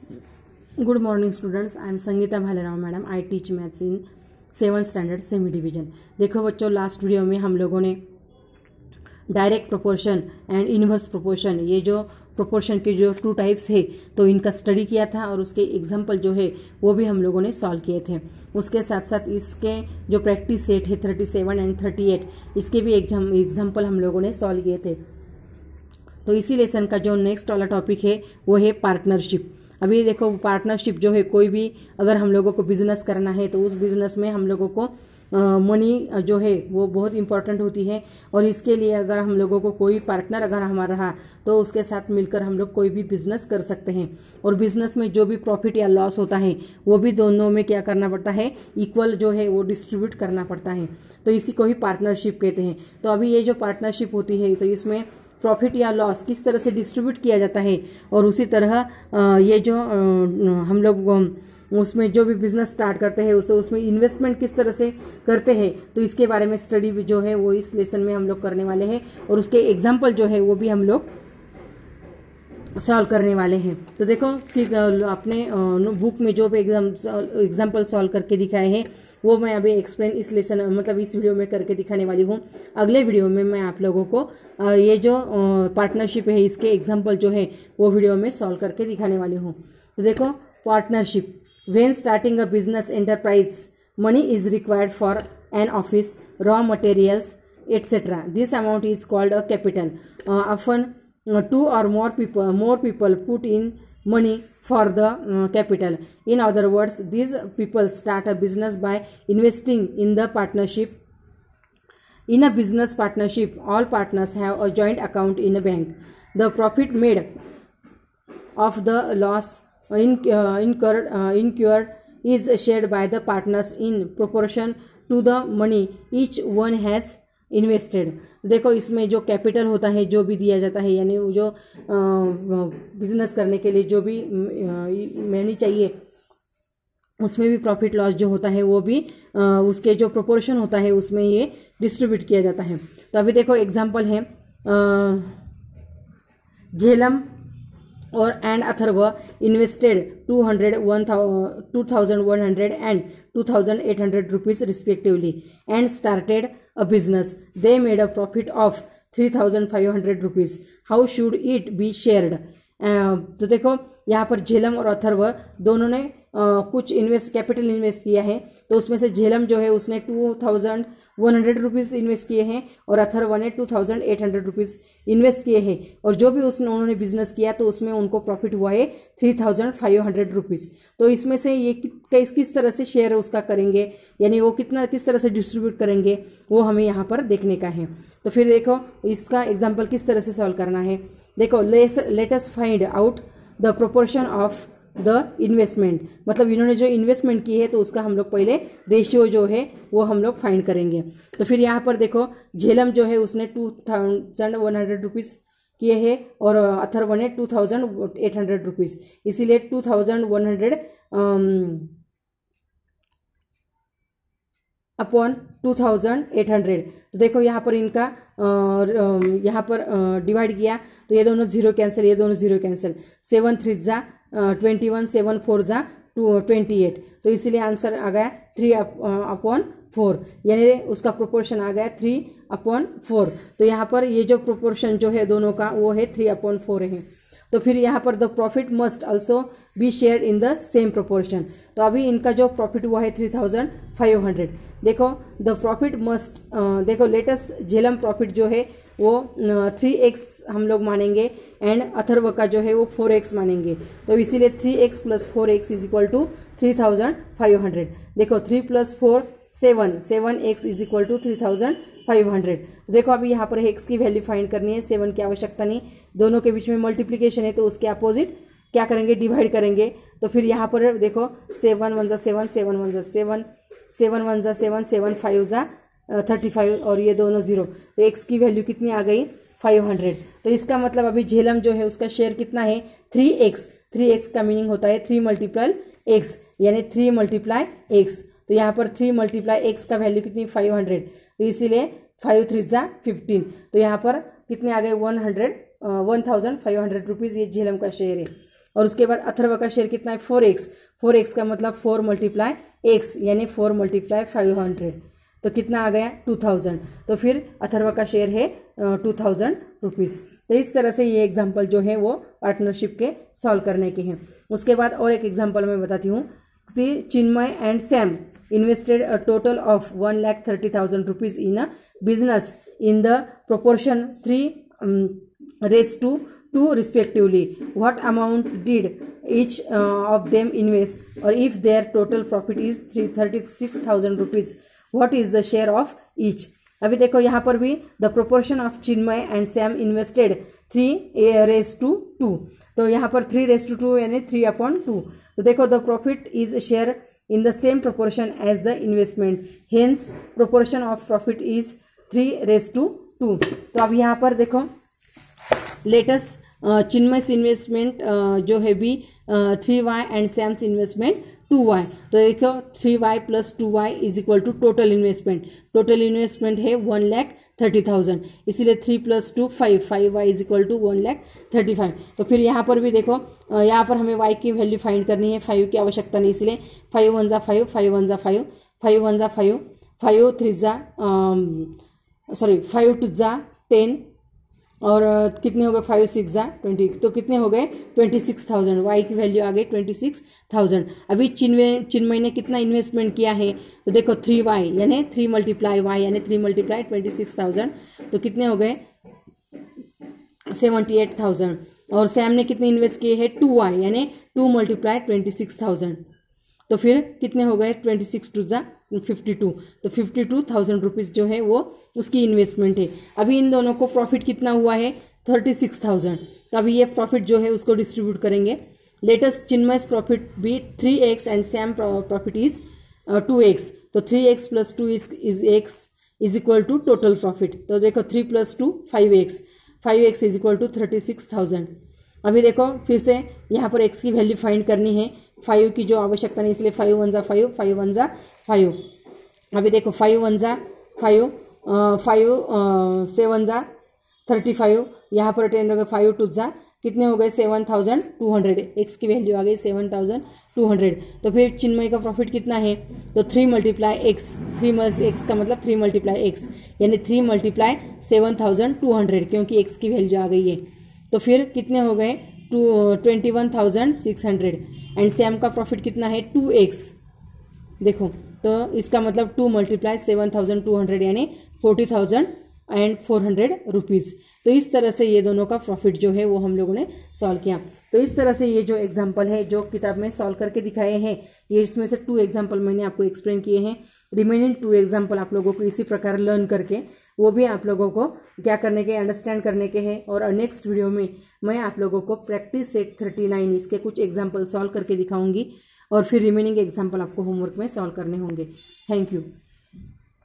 Good morning students, I am Sangeeta Bhalerao madam. I teach maths in 7th standard semi division. देखो बच्चों, last video में हम लोगों ने direct proportion and inverse proportion, ये जो प्रोपोर्शन के जो 2 टाइप्स है तो इनका स्टडी किया था और उसके एग्जाम्पल जो है वो भी हम लोगों ने सॉल्व किए थे। उसके साथ साथ इसके जो प्रैक्टिस सेट है 37 एंड 38, इसके भी एग्जाम्पल हम लोगों ने सॉल्व किए थे। तो इसी लेसन का जो नेक्स्ट वाला टॉपिक है वो है पार्टनरशिप। अभी देखो, पार्टनरशिप जो है, कोई भी अगर हम लोगों को बिजनेस करना है तो उस बिजनेस में हम लोगों को मनी जो है वो बहुत इंपॉर्टेंट होती है। और इसके लिए अगर हम लोगों को कोई पार्टनर अगर हमारा रहा तो उसके साथ मिलकर हम लोग कोई भी बिजनेस कर सकते हैं। और बिजनेस में जो भी प्रॉफिट या लॉस होता है वो भी दोनों में क्या करना पड़ता है, इक्वल जो है वो डिस्ट्रीब्यूट करना पड़ता है। तो इसी को ही पार्टनरशिप कहते हैं। तो अभी ये जो पार्टनरशिप होती है तो इसमें प्रॉफिट या लॉस किस तरह से डिस्ट्रीब्यूट किया जाता है, और उसी तरह ये जो हम लोग उसमें जो भी बिजनेस स्टार्ट करते हैं उसमें इन्वेस्टमेंट किस तरह से करते हैं, तो इसके बारे में स्टडी जो है वो इस लेसन में हम लोग करने वाले हैं। और उसके एग्जाम्पल जो है वो भी हम लोग सॉल्व करने वाले हैं। तो देखो कि अपने बुक में जो भी एग्जाम्पल सॉल्व करके दिखाए हैं वो मैं अभी एक्सप्लेन इस लेसन मतलब इस वीडियो में करके दिखाने वाली हूँ। अगले वीडियो में मैं आप लोगों को ये जो पार्टनरशिप है इसके एग्जाम्पल जो है वो वीडियो में सॉल्व करके दिखाने वाली हूँ। तो देखो, partnership, when starting a business enterprise money is required for an office, raw materials etc. This amount is called a capital. Often 2 or more people put in money for the capital. In other words, these people start a business by investing in the partnership. In a business partnership, all partners have a joint account in a bank. The profit made of the loss incurred is shared by the partners in proportion to the money each one has invested. देखो, इसमें जो capital होता है जो भी दिया जाता है, यानी जो बिजनेस करने के लिए जो भी मनी चाहिए उसमें भी प्रॉफिट लॉस जो होता है वो भी उसके जो प्रोपोर्शन होता है उसमें ये डिस्ट्रीब्यूट किया जाता है। तो अभी देखो एग्जांपल है, झेलम और and Atharva invested 2,100 and 2,800 rupees respectively and started a business. They made a profit of 3,500 rupees. How should it be shared? तो देखो यहाँ पर झेलम और अथर्व दोनों ने कुछ कैपिटल इन्वेस्ट किया है। तो उसमें से झेलम जो है उसने 2,100 रुपीज इन्वेस्ट किए हैं और अथर्व ने 2,800 रुपीज इन्वेस्ट किए हैं। और जो भी उन्होंने बिजनेस किया तो उसमें उनको प्रॉफिट हुआ है 3,500 रुपीज। तो इसमें से ये किस तरह से शेयर उसका करेंगे, यानी वो किस तरह से डिस्ट्रीब्यूट करेंगे वो हमें यहाँ पर देखने का है। तो फिर देखो इसका एग्जाम्पल किस तरह से सॉल्व करना है। देखो, let us find out the proportion of the investment, मतलब इन्होंने जो इन्वेस्टमेंट की है तो उसका हम लोग पहले रेशियो जो है वो हम लोग फाइंड करेंगे। तो फिर यहाँ पर देखो, झेलम जो है उसने 2,100 रुपीज किए हैं और अथर्व ने 2,800 रुपीज, इसीलिए 2,100 अपॉन 2,800। तो देखो यहाँ पर इनका यहाँ पर डिवाइड किया तो ये दोनों जीरो कैंसिल, ये दोनों जीरो कैंसिल, 7 3 जा 21, 7 4 जा 28। तो इसीलिए आंसर आ गया 3/4, यानी उसका प्रोपोर्शन आ गया 3/4। तो यहाँ पर ये जो प्रोपोर्शन जो है दोनों का वो है 3/4 है। तो फिर यहाँ पर the profit must also be share in the same proportion. तो अभी इनका जो प्रॉफिट हुआ है 3,500। देखो, द प्रॉफिट मस्ट, देखो लेटेस्ट झेलम प्रॉफिट जो है वो 3x हम लोग मानेंगे एंड अथर्व का जो है वो 4x मानेंगे। तो इसीलिए 3x + 4x is equal to 3,500। देखो 3 + 4 7x इज इक्वल टू 3,500। तो देखो अभी यहाँ पर x की वैल्यू फाइंड करनी है, 7 की आवश्यकता नहीं, दोनों के बीच में मल्टीप्लीकेशन है तो उसके अपोजिट क्या करेंगे, डिवाइड करेंगे। तो फिर यहाँ पर देखो 7 1 जा 7, 7 1 जा 7, 7 1 जा 7, 7 5 जा 35 और ये दोनों जीरो। तो x की वैल्यू कितनी आ गई, 500। तो इसका मतलब अभी झेलम जो है उसका शेयर कितना है, 3x। 3x का मीनिंग होता है 3 × x, यानी 3 × x। तो यहाँ पर 3 × x का वैल्यू कितनी, 500। तो इसीलिए 5 3 जा 15। तो यहाँ पर कितने आ गए, 1,500 रुपीज़ ये झेलम का शेयर है। और उसके बाद अथर्व का शेयर कितना है 4x, 4x का मतलब 4 मल्टीप्लाई x यानी 4 मल्टीप्लाई 500, तो कितना आ गया 2000। तो फिर अथर्व का शेयर है 2000 रुपीज़। तो इस तरह से ये एग्जाम्पल जो है वो पार्टनरशिप के सॉल्व करने के हैं। उसके बाद और एक एग्जाम्पल मैं बताती हूँ कि Chinmay and Sam invested a total of 1,30,000 rupees in a business in the proportion 3:2 respectively. What amount did each of them invest, or if their total profit is 36,000 rupees, what is the share of each? अभी देखो यहाँ पर भी the proportion of Chinmay and Sam invested 3:2, तो यहाँ पर 3:2 यानी 3/2। तो देखो the profit is share in the same proportion as the investment, hence proportion of profit is 3:2। तो अब यहाँ पर देखो लेटेस्ट चिन्मय's इन्वेस्टमेंट जो है भी 3y and Sam's investment 2y। तो देखो 3y plus 2y is equal to total investment, total investment है 1,30,000, इसीलिए 3 + 2 5, 5y इज इक्वल टू 1,35,000। तो फिर यहाँ पर भी देखो यहाँ पर हमें y की वैल्यू फाइंड करनी है, 5 की आवश्यकता नहीं, इसलिए 5 1 जा 5, 5 1 जा 5, 5 1 जा 5, 5 3 जा 5 2 जा 10, और कितने हो गए 5 6 जा 20, तो कितने हो गए 26,000। वाई की वैल्यू आ गई 26,000। अभी चिन्मय ने कितना इन्वेस्टमेंट किया है, तो देखो 3y यानी 3 मल्टीप्लाई y यानी 3 मल्टीप्लाई 26,000, तो कितने हो गए 78,000। और सैम ने कितने इन्वेस्ट किए हैं 2y यानी 2 मल्टीप्लाई 26,000, तो फिर कितने हो गए 26 2 जा 52, तो 52,000 रुपीज़ जो है वो उसकी इन्वेस्टमेंट है। अभी इन दोनों को प्रॉफिट कितना हुआ है 36,000, तो अभी ये प्रॉफिट जो है उसको डिस्ट्रीब्यूट करेंगे। लेटेस्ट चिन्मय's प्रॉफिट भी 3x and Sam profit is 2x, तो 3x + 2 is x is equal to total profit. तो देखो 3 + 2 5x, 5x is equal to 36,000। अभी देखो फिर से यहाँ पर x की वैल्यू फाइंड करनी है, 5 की जो आवश्यकता नहीं, इसलिए 5 1 जा 5, 5 1 जा 5। अभी देखो 5 1 जा 5, 5 7 जा 35, यहाँ पर 10 हो गए, 5 2 जा कितने हो गए 7,200, x की वैल्यू आ गई 7,200। तो फिर चिन्मय का प्रॉफिट कितना है, तो 3 मल्टीप्लाई x, 3 x का मतलब 3 मल्टीप्लाई x यानी 3 मल्टीप्लाई 7,200, क्योंकि x की वैल्यू आ गई है। तो फिर कितने हो गए 21,600। एंड सैम का प्रॉफिट कितना है 2x, देखो तो इसका मतलब 2 मल्टीप्लाई 7,200 यानी 40,400 रुपीज़। तो इस तरह से ये दोनों का प्रॉफिट जो है वो हम लोगों ने सॉल्व किया। तो इस तरह से ये जो एग्जाम्पल है जो किताब में सॉल्व करके दिखाए हैं, ये इसमें से 2 एग्जाम्पल मैंने आपको एक्सप्लेन किए हैं। रिमेनिंग 2 एग्जाम्पल आप लोगों को इसी प्रकार लर्न करके वो भी आप लोगों को क्या करने के, अंडरस्टैंड करने के हैं। और नेक्स्ट वीडियो में मैं आप लोगों को प्रैक्टिस सेट 39 इसके कुछ एग्जाम्पल सॉल्व करके दिखाऊंगी, और फिर रिमेनिंग एग्जाम्पल आपको होमवर्क में सॉल्व करने होंगे। Thank you.